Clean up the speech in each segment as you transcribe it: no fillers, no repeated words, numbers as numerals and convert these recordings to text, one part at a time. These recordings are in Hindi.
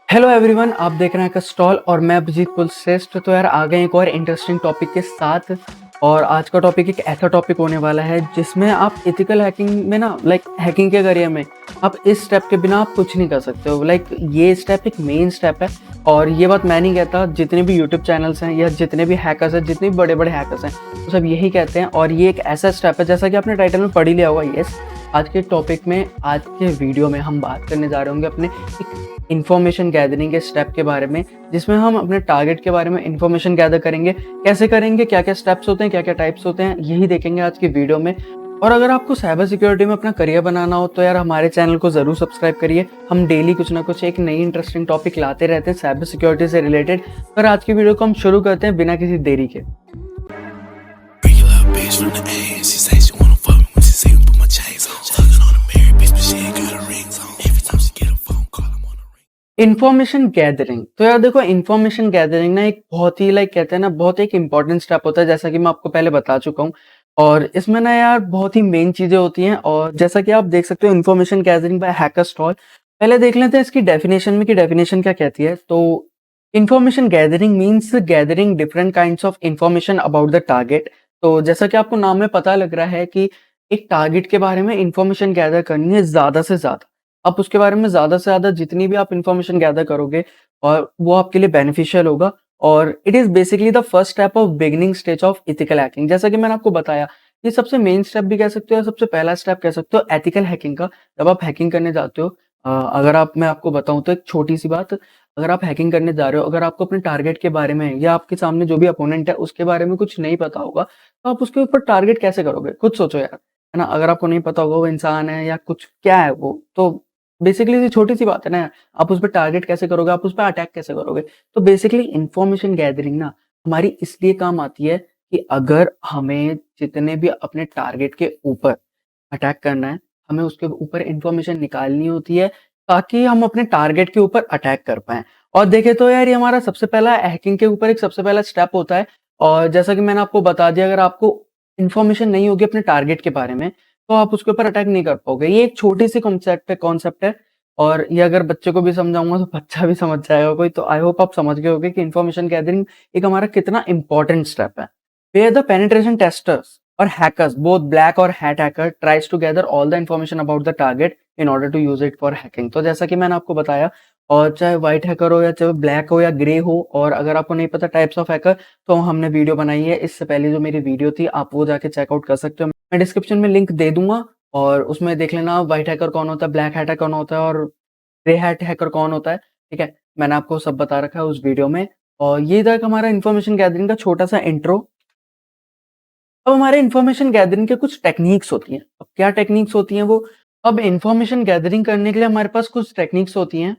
हेलो एवरीवन, आप देख रहे हैं का स्टॉल और मैं अभिजीत कुलश्रेष्ठ। तो यार आ गए एक और इंटरेस्टिंग टॉपिक के साथ। और आज का टॉपिक एक ऐसा टॉपिक होने वाला है जिसमें आप एथिकल हैकिंग में ना हैकिंग के करियर में आप इस स्टेप के बिना आप कुछ नहीं कर सकते हो। ये स्टेप एक मेन स्टेप है। और ये बात मैं नहीं कहता, जितने भी यूट्यूब चैनल्स हैं या जितने भी हैकर्स हैं, जितने भी बड़े बड़े हैकर्स हैं, वो सब यही कहते हैं। और ये एक ऐसा स्टेप है जैसा कि आपने टाइटल में पढ़ ही लिया होगा। यस, आज के टॉपिक में, आज के वीडियो में हम बात करने जा रहे होंगे अपने एक इन्फॉर्मेशन गैदरिंग के स्टेप के बारे में, जिसमें हम अपने टारगेट के बारे में इन्फॉर्मेशन गैदर करेंगे। कैसे करेंगे, क्या क्या स्टेप्स होते हैं, क्या क्या टाइप्स होते हैं, यही देखेंगे आज की वीडियो में। और अगर आपको साइबर सिक्योरिटी में अपना करियर बनाना हो तो यार हमारे चैनल को जरूर सब्सक्राइब करिए। हम डेली कुछ ना कुछ एक नई इंटरेस्टिंग टॉपिक लाते रहते हैं साइबर सिक्योरिटी से रिलेटेड। पर आज की वीडियो को हम शुरू करते हैं बिना किसी देरी के। Regular bitch from the A, and she say she wanna fuck me when she see me put my chains on. Fucking on a married bitch, but she ain't got her rings on. Every time she get a phone call, I'm on the ring. Information gathering, तो यार देखो, इन्फॉर्मेशन गैदरिंग ना एक बहुत ही कहते हैं ना, बहुत एक इंपॉर्टेंट स्टेप होता है, जैसा कि मैं आपको पहले बता चुका हूँ। और इसमें ना यार बहुत ही मेन चीजें होती हैं। और जैसा कि आप देख सकते हो, इन्फॉर्मेशन गैदरिंग बाय हैकरस्टॉल। पहले देख लेते हैं इसकी डेफिनेशन में कि डेफिनेशन क्या कहती है। तो information gathering means gathering different kinds of information about the target. तो जैसा कि आपको नाम में पता लग रहा है कि एक टारगेट के बारे में इन्फॉर्मेशन गैदर करनी है ज्यादा से ज्यादा। आप उसके बारे में ज़्यादा से ज़्यादा जितनी भी आप इन्फॉर्मेशन गैदर करोगे, और वो आपके लिए बेनिफिशियल होगा। और it is basically the first step of beginning stage of ethical hacking. जैसा कि मैंने आपको बताया, ये सबसे मेन स्टेप भी कह सकते हो, या सबसे पहला स्टेप कह सकते हो एथिकल हैकिंग का। जब आप हैकिंग करने जाते हो, अगर मैं आपको बताऊं तो एक छोटी सी बात, अगर आप हैकिंग करने जा रहे हो, अगर आपको अपने टारगेट के बारे में या आपके सामने जो भी अपोनेंट है उसके बारे में कुछ नहीं पता होगा, तो आप उसके ऊपर टारगेट कैसे करोगे? खुद सोचो यार, है ना। अगर आपको नहीं पता होगा वो इंसान है या कुछ क्या है वो, तो बेसिकली ये छोटी सी बात है ना। आप उस पर टारगेट कैसे करोगे, आप उस पर अटैक कैसे करोगे? तो बेसिकली इंफॉर्मेशन गैदरिंग ना हमारी इसलिए काम आती है कि अगर हमें जितने भी अपने टारगेट के ऊपर अटैक करना है, हमें उसके ऊपर इंफॉर्मेशन निकालनी होती है, ताकि हम अपने टारगेट के ऊपर अटैक कर पाएं। और देखें तो यार ये हमारा सबसे पहला हैकिंग के ऊपर एक सबसे पहला स्टेप होता है। और जैसा कि मैंने आपको बता दिया, अगर आपको इंफॉर्मेशन नहीं होगी अपने टारगेट के बारे में, तो आप उसके ऊपर अटैक नहीं कर पाओगे। ये एक छोटी सी कॉन्सेप्ट है। और ये अगर बच्चे को भी समझाऊंगा तो बच्चा भी समझ जाएगा कोई। तो आई होप आप समझ गए होगे कि इन्फॉर्मेशन गैदरिंग एक हमारा कितना इंपॉर्टेंट स्टेप है। Where the penetration testers or hackers, both black और hat hacker, tries to gather all the information about the target in order to use it for hacking। तो जैसा कि मैंने आपको बताया, और चाहे व्हाइट हैकर हो या चाहे ब्लैक हो या ग्रे हो, और अगर आपको नहीं पता टाइप्स ऑफ हैकर, तो हमने वीडियो बनाई है इससे पहले, जो मेरी वीडियो थी आप वो जाके चेकआउट कर सकते हो। मैं डिस्क्रिप्शन में लिंक दे दूंगा, और उसमें देख लेना व्हाइट हैकर कौन होता है, ब्लैक हैकर कौन होता है, और ग्रे हैट हैकर कौन होता है। ठीक है, मैंने आपको सब बता रखा है उस वीडियो में। और ये था हमारा इन्फॉर्मेशन गैदरिंग का छोटा सा इंट्रो। अब हमारे इन्फॉर्मेशन गैदरिंग के कुछ टेक्निक्स होती हैं। अब क्या टेक्निक्स होती हैं वो? अब इन्फॉर्मेशन गैदरिंग करने के लिए हमारे पास कुछ टेक्निक्स होती हैं।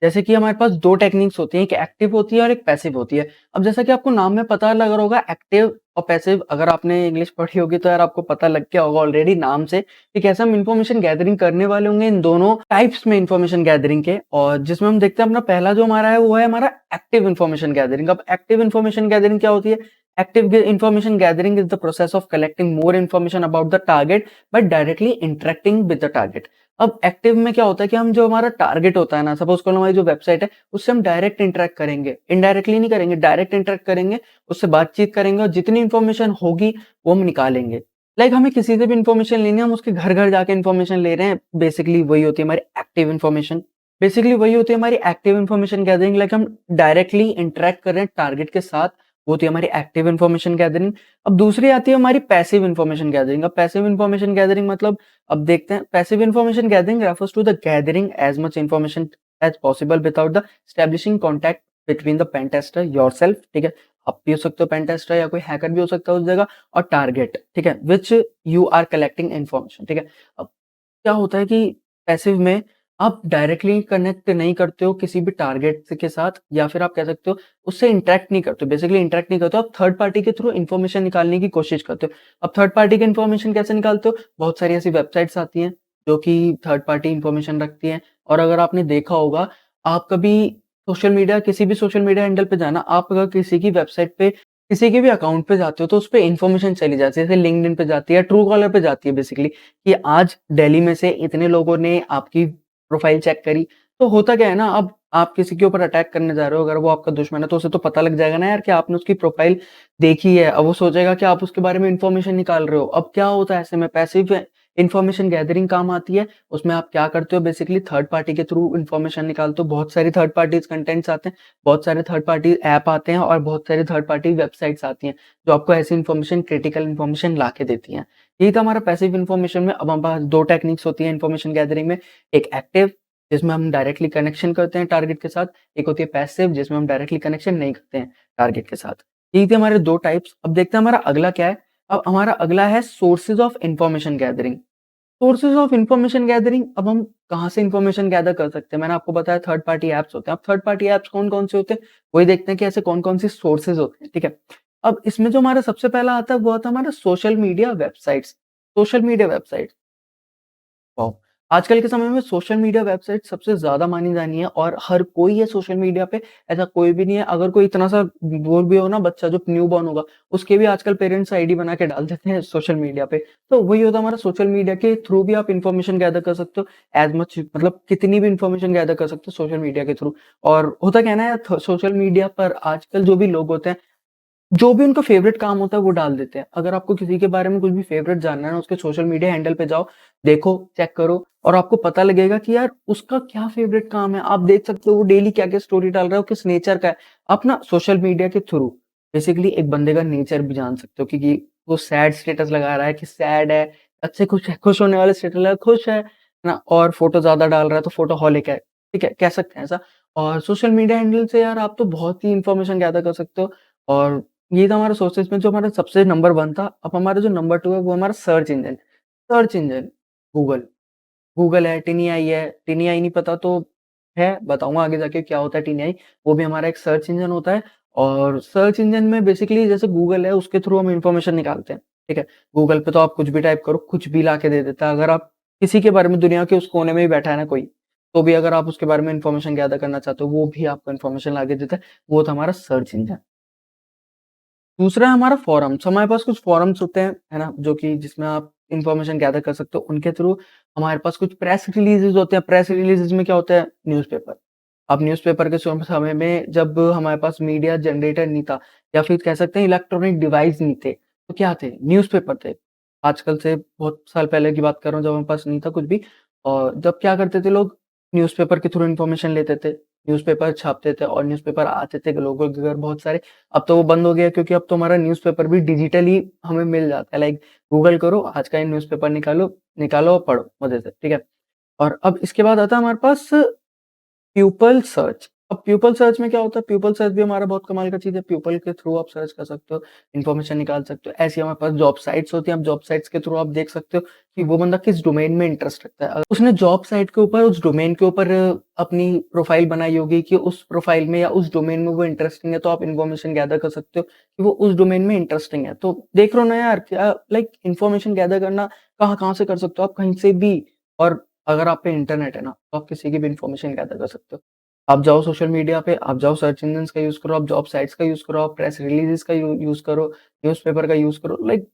जैसे कि हमारे पास 2 टेक्निक्स होती हैं, एक एक्टिव होती है और एक पैसिव होती है। अब जैसा कि आपको नाम में पता लग रहा होगा, एक्टिव और पैसिव, अगर आपने इंग्लिश पढ़ी होगी तो यार आपको पता लग गया होगा ऑलरेडी नाम से कि कैसे हम इन्फॉर्मेशन गैदरिंग करने वाले होंगे इन दोनों टाइप्स में इन्फॉर्मेशन गैदरिंग के। और जिसमें हम देखते हैं अपना पहला जो हमारा है वो है हमारा एक्टिव इन्फॉर्मेशन गैदरिंग। अब एक्टिव इन्फॉर्मेशन गैदरिंग क्या होती है? Active information gathering is the process of collecting more information about the target by directly interacting with the target। अब एक्टिव में क्या होता है कि हम जो हमारा टारगेट होता है ना, सपोज करो हमारी जो वेबसाइट है, उससे हम डायरेक्ट इंटरेक्ट करेंगे, इनडायरेक्टली नहीं करेंगे, डायरेक्ट इंटरेक्ट करेंगे, उससे बातचीत करेंगे, और जितनी इन्फॉर्मेशन होगी वो हम निकालेंगे। हमें किसी से भी इन्फॉर्मेशन लेनी है, हम उसके घर घर जाके इन्फॉर्मेशन ले रहे हैं, बेसिकली वही होती है हमारी एक्टिव इन्फॉर्मेशन। बेसिकली वही होती है हमारी एक्टिव इन्फॉर्मेशन गैदरिंग। हम डायरेक्टली इंटरेक्ट कर रहे हैं टारगेट के साथ, वो होती है हमारी एक्टिव इन्फॉर्मेशन गैदरिंग। अब दूसरी आती है हमारी पैसिव इन्फॉर्मेशन गैदरिंग। अब पैसिव इन्फॉर्मेशन गैदरिंग मतलब, अब देखते हैं, passive information gathering refers to the gathering as much information as possible without the establishing contact between the pen tester yourself. ठीक है, आप भी हो सकते हो पेन टेस्टर, या कोई हैकर भी हो सकता है उस जगह, और टारगेट। ठीक है, which you are collecting information. ठीक है, अब क्या होता है कि पैसिव में आप डायरेक्टली कनेक्ट नहीं करते हो किसी भी टारगेट के साथ, या फिर आप कह सकते हो उससे इंटरेक्ट नहीं करते हो। बेसिकली इंटरेक्ट नहीं करते हो, आप थर्ड पार्टी के थ्रू इन्फॉर्मेशन निकालने की कोशिश करते हो। अब थर्ड पार्टी की इन्फॉर्मेशन कैसे निकालते हो? बहुत सारी ऐसी वेबसाइट्स आती हैं जो कि थर्ड पार्टी इन्फॉर्मेशन रखती हैं। और अगर आपने देखा होगा, आप कभी सोशल मीडिया, किसी भी सोशल मीडिया हैंडल पे जाना, आप अगर किसी की वेबसाइट पे, किसी के भी अकाउंट पे जाते हो, तो उस पे इन्फॉर्मेशन चली जाती है, जैसे लिंक्डइन पे जाती है, ट्रू कॉलर पे जाती है बेसिकली, कि आज दिल्ली में से इतने लोगों ने आपकी प्रोफाइल चेक करी। तो होता क्या है ना, अब आप किसी के ऊपर अटैक करने जा रहे हो, अगर वो आपका दुश्मन है तो उसे तो पता लग जाएगा ना यार कि आपने उसकी प्रोफ़ाइल देखी है। अब वो सोचेगा कि आप उसके बारे में इन्फॉर्मेशन निकाल रहे हो। अब क्या होता है ऐसे में पैसिव इन्फॉर्मेशन गैदरिंग काम आती है। उसमें आप क्या करते हो बेसिकली थर्ड पार्टी के थ्रू इन्फॉर्मेशन निकालते हो। बहुत सारी थर्ड पार्टीज़ कंटेंट्स आते हैं, बहुत सारे थर्ड पार्टी ऐप आते हैं और बहुत सारी थर्ड पार्टी वेबसाइट्स आती हैं, जो आपको ऐसी इन्फॉर्मेशन क्रिटिकल इन्फॉर्मेशन ला के देती हैं। यही था हमारा पैसिव इन्फॉर्मेशन में। अब हमारे पास 2 टेक्निक्स होती हैं इन्फॉर्मेशन गैदरिंग में, एक एक्टिव जिसमें हम डायरेक्टली कनेक्शन करते हैं टारगेट के साथ, एक होती है पैसिव जिसमें हम डायरेक्टली कनेक्शन नहीं करते हैं टारगेट के साथ। यही थे हमारे 2 टाइप्स। अब देखते हैं हमारा अगला क्या है? अब हमारा अगला है sources of information gathering. Sources of information gathering अब हम कहाँ से इन्फॉर्मेशन गैदर कर सकते हैं? मैंने आपको बताया थर्ड पार्टी ऐप्स होते हैं। अब थर्ड पार्टी ऐप्स कौन-कौन से होते हैं? वही देखते हैं कि ऐसे कौन-कौन सी सोर्सेज़ होते हैं, ठीक है? अब इसमें जो हमारा सबसे पहला आता है वो आता है हमारा social media websites. Social media websites wow! आजकल के समय में सोशल मीडिया वेबसाइट सबसे ज़्यादा मानी जानी है और हर कोई है सोशल मीडिया पे, ऐसा कोई भी नहीं है। अगर कोई इतना-सा वो भी हो ना बच्चा जो न्यूबॉर्न होगा, उसके भी आजकल पेरेंट्स आईडी बना के डाल देते हैं सोशल मीडिया पे। तो वही होता है हमारा सोशल मीडिया के थ्रू भी आप इन्फॉर्मेशन गैदर कर सकते हो, एज़ मच मतलब कितनी भी इन्फॉर्मेशन गैदर कर सकते हो सोशल मीडिया के थ्रू। और होता क्या है ना यार सोशल मीडिया पर आजकल जो भी लोग होते हैं जो भी उनका फ़ेवरेट काम होता है वो डाल देते हैं। अगर आपको किसी के बारे में कुछ भी फ़ेवरेट जानना है ना, उसके सोशल मीडिया हैंडल पे जाओ, देखो, चेक करो और आपको पता लगेगा कि यार उसका क्या फ़ेवरेट काम है। आप देख सकते हो वो डेली क्या-क्या स्टोरी डाल रहा है, वो किस नेचर का है। आप ना सोशल मीडिया के थ्रू बेसिकली एक बंदे का नेचर भी जान सकते हो कि वो सैड स्टेटस लगा रहा है कि सैड है, अच्छे खुश है, खुश होने वाले स्टेटस लगा खुश है ना? और फ़ोटो ज़्यादा डाल रहा है तो फ़ोटोहॉलिक है, ठीक है? कह सकते हैं ऐसा। और सोशल मीडिया हैंडल से यार आप तो बहुत ही इन्फॉर्मेशन गैदर कर सकते हो और ये था हमारा सोर्सेज़ में जो हमारा सबसे नंबर 1 था। अब हमारा जो नंबर 2 है वो हमारा search engine. Search engine Google. Google है, टिनी आई है। टिनी आई नहीं पता तो है, बताऊँगा आगे जाके क्या होता है टिनी आई। वो भी हमारा एक सर्च इंजन होता है और सर्च इंजन में बेसिकली जैसे गूगल है उसके थ्रू हम इन्फॉर्मेशन निकालते हैं, ठीक है? गूगल पे तो आप कुछ भी टाइप करो, कुछ भी ला के दे देता है। अगर आप किसी के बारे में दुनिया के उस कोने में भी बैठा है ना कोई, तो भी अगर आप उसके बारे में इन्फॉर्मेशन गैदर करना चाहते हो, वो भी आपको इन्फॉर्मेशन ला के देता है। वो था हमारा सर्च इंजन। दूसरा है हमारा फ़ोरम्स, हमारे पास कुछ फ़ोरम्स होते हैं, है ना? जो कि जिसमें आप इन्फॉर्मेशन गैदर कर सकते हो, उनके थ्रू हमारे पास कुछ प्रेस रिलीज़ेज़ होते हैं, प्रेस रिलीज़ेज़ में क्या होता है? न्यूज़पेपर। अब न्यूज़पेपर के समय में जब हमारे पास मीडिया जनरेटर नहीं था या फिर कह सकते हैं इलेक्ट्रॉनिक डिवाइस नहीं थे, तो क्या थे? न्यूज़पेपर थे। आजकल से बहुत साल पहले की बात कर रहा हूँ जब हमारे पास नहीं था कुछ भी और जब क्या करते थे लोग न्यूज़पेपर के थ्रू इन्फॉर्मेशन लेते थे, न्यूज़पेपर छापते थे और न्यूज़पेपर आते थे लोगों के घर बहुत सारे। अब तो वो बंद हो गया क्योंकि अब तो हमारा न्यूज़पेपर भी डिजिटली हमें मिल जाता है। लाइक गूगल करो, आज का ये न्यूज़पेपर निकालो निकालो और पढ़ो मज़े से, ठीक है? और अब इसके बाद आता है हमारे पास प्यूपल सर्च। अब प्यूपल सर्च में क्या होता है? प्यूपल सर्च भी हमारा बहुत कमाल का चीज़ है। प्यूपल के थ्रू आप सर्च कर सकते हो, इन्फॉर्मेशन निकाल सकते हो। ऐसी हमारे पास जॉब साइट्स होती हैं, आप जॉब साइट्स के थ्रू आप देख सकते हो कि वो बंदा किस डोमेन में इंटरेस्ट रखता है। उसने जॉब साइट के ऊपर उस डोमेन के ऊपर अपनी प्रोफ़ाइल बनाई होगी कि उस प्रोफ़ाइल में या उस डोमेन में वो इंटरेस्टिंग है, तो आप इन्फॉर्मेशन गैदर कर सकते हो कि वो उस डोमेन में इंटरेस्टिंग है। तो देख रहे हो ना यार क्या लाइक इन्फॉर्मेशन गैदर करना कहाँ-कहाँ से कर सकते हो आप कहीं से भी और अगर आप पे इंटरनेट है ना, तो आप किसी की भी इन्फॉर्मेशन गैदर कर सकते हो। आप जाओ सोशल मीडिया पे, आप जाओ सर्च इंजिन्स का यूज़ करो, आप जॉब साइट्स का यूज़ करो, आप प्रेस रिलीज़ेज़ का यूज़ करो, न्यूज़पेपर का यूज़ करो, लाइक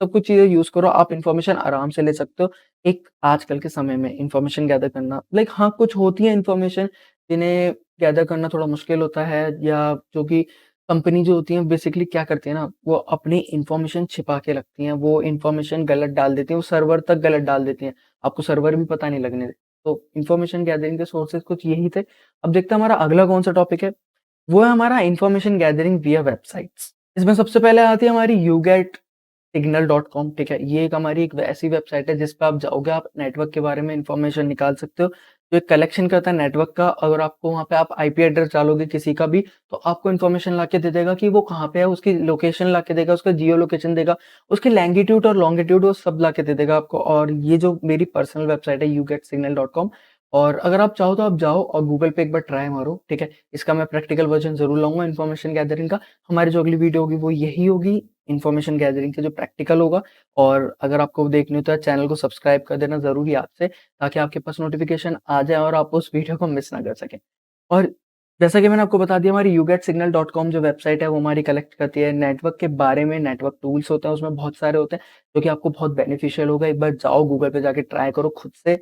सब कुछ चीज़ें यूज़ करो, आप इन्फॉर्मेशन आराम से ले सकते हो। एक आजकल के समय में इन्फॉर्मेशन गैदर करना लाइक हाँ, कुछ होती है इन्फॉर्मेशन जिन्हें गैदर करना थोड़ा मुश्किल होता है या जो कि कंपनी जो होती है बेसिकली क्या करती है ना, वो अपनी इन्फॉर्मेशन छिपा के रखती हैं, वो इन्फॉर्मेशन गलत डाल देती हैं, वो सर्वर तक गलत डाल देती हैं, आपको सर्वर भी पता नहीं लगने देती। तो इन्फॉर्मेशन गैदरिंग के सोर्सेज़ कुछ यही थे। अब देखते हैं हमारा अगला कौन-सा टॉपिक है, वो है हमारा इन्फॉर्मेशन गैदरिंग विया वेबसाइट्स। इसमें सबसे पहले आती है हमारी यूगेट सिग्नल.कॉम ठीक है? ये एक हमारी एक ऐसी वेबसाइट है जिस पे आप जाओगे आप नेटवर्क के बारे में इन्फॉर्मेशन निकाल सकते हो। जो एक कलेक्शन करता है नेटवर्क का अगर आपको वहाँ पे आप आईपी एड्रेस डालोगे किसी का भी तो आपको इन्फॉर्मेशन लाके दे देगा कि वो कहाँ पे है, उसकी लोकेशन लाके देगा, उसका जियो लोकेशन देगा, उसकी लैंगिट्यूड और लॉन्गिट्यूड वो सब लाके दे देगा आपको और ये जो मेरी पर्सनल वेबसाइट है YouGetSignal.com और अगर आप चाहो तो आप जाओ और गूगल पे एक बार ट्राई मारो, ठीक है? इसका मैं प्रैक्टिकल वर्ज़न ज़रूर लाऊँगा इन्फॉर्मेशन गैदरिंग का। हमारी जो अगली वीडियो होगी वो यही होगी इन्फॉर्मेशन गैदरिंग का जो प्रैक्टिकल होगा और अगर आपको देखनी हो तो चैनल को सब्सक्राइब कर देना ज़रूरी याद से ताकि आपके पास नोटिफ़िकेशन आ जाए और आप उस वीडियो को मिस ना कर सकें। और जैसा कि मैंने आपको बता दिया हमारी YouGetSignal.com जो वेबसाइट है वो हमारी कलेक्ट करती है नेटवर्क के बारे में, नेटवर्क टूल्स होते हैं उसमें बहुत सारे होते हैं जो कि आपको बहुत बेनिफिशियल होगा। एक बार जाओ गूगल पे जाके ट्राई करो खुद से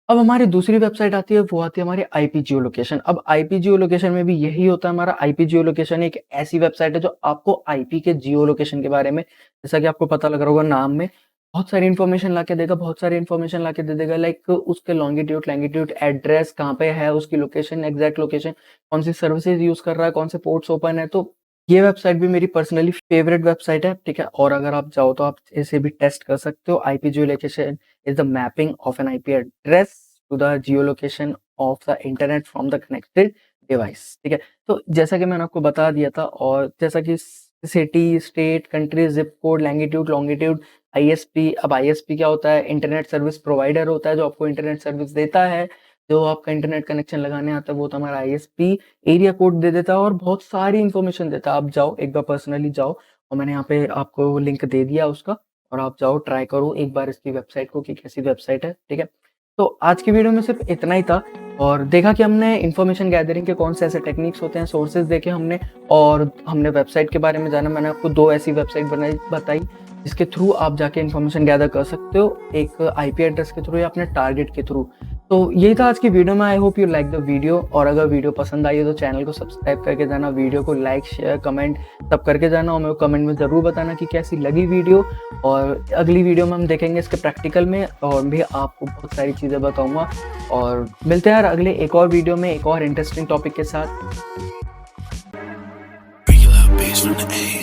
अब हमारी दूसरी वेबसाइट आती है, वो आती है हमारी आईपी जियो लोकेशन। अब आईपी जियो लोकेशन में भी यही होता है हमारा। आईपी जियो लोकेशन एक ऐसी वेबसाइट है जो आपको आईपी के जियो लोकेशन के बारे में, जैसा कि आपको पता लग रहा होगा नाम में, बहुत सारी इन्फॉर्मेशन लाके देगा, बहुत सारी इन्फॉर्मेशन लाके दे देगा। लाइक उसके लॉन्गिट्यूड, लैंगिट्यूड, एड्रेस कहाँ पे है, उसकी लोकेशन, एग्जैक्ट लोकेशन, कौन सी सर्विसेज यूज कर रहा है, कौन से पोर्ट्स ओपन है। तो ये वेबसाइट भी मेरी पर्सनली फेवरेट वेबसाइट है, ठीक है। और अगर आप चाहो तो आप इसे भी टेस्ट कर सकते हो। IP Jio location is the mapping of an IP address to the geolocation of the internet from the connected device, ठीक है। तो जैसा कि मैंने आपको बता दिया था, और जैसा कि city, state, country, zip code, longitude, longitude, ISP. अब आईएसपी क्या होता है? इंटरनेट सर्विस प्रोवाइडर होता है जो आपको इंटरनेट सर्विस देता है। जो आपका इंटरनेट कनेक्शन लगाने आता है वो तो हमारा आईएसपी एरिया कोड दे देता है, और बहुत सारी इन्फॉर्मेशन देता है। आप जाओ एक बार, पर्सनली जाओ, और मैंने यहाँ पे आपको लिंक दे दिया उसका, और आप जाओ, ट्राई करो एक बार इसकी वेबसाइट को कि कैसी वेबसाइट है, ठीक है। तो आज की वीडियो में सिर्फ इतना ही था, और देखा कि हमने इन्फॉर्मेशन गैदरिंग के कौन से ऐसे टेक्निक्स होते हैं, सोर्सेज देखे हमने, और हमने वेबसाइट के बारे में जाना। मैंने आपको 2 ऐसी वेबसाइट बताई जिसके थ्रू आप जाके इन्फॉर्मेशन गैदर कर सकते हो, एक आईपी एड्रेस के थ्रू या अपने टारगेट के थ्रू। तो यही था आज की वीडियो में। I hope you like the video, और अगर वीडियो पसंद आई है तो चैनल को सब्सक्राइब करके जाना, वीडियो को लाइक, शेयर, कमेंट सब करके जाना, और मेरे को कमेंट में ज़रूर बताना कि कैसी लगी वीडियो। और अगली वीडियो में हम देखेंगे इसके प्रैक्टिकल में, और भी आपको बहुत सारी चीज़ें बताऊँगा। और मिलते हैं यार अगले एक और वीडियो में एक और इंटरेस्टिंग टॉपिक के साथ। Regular bitch from the A.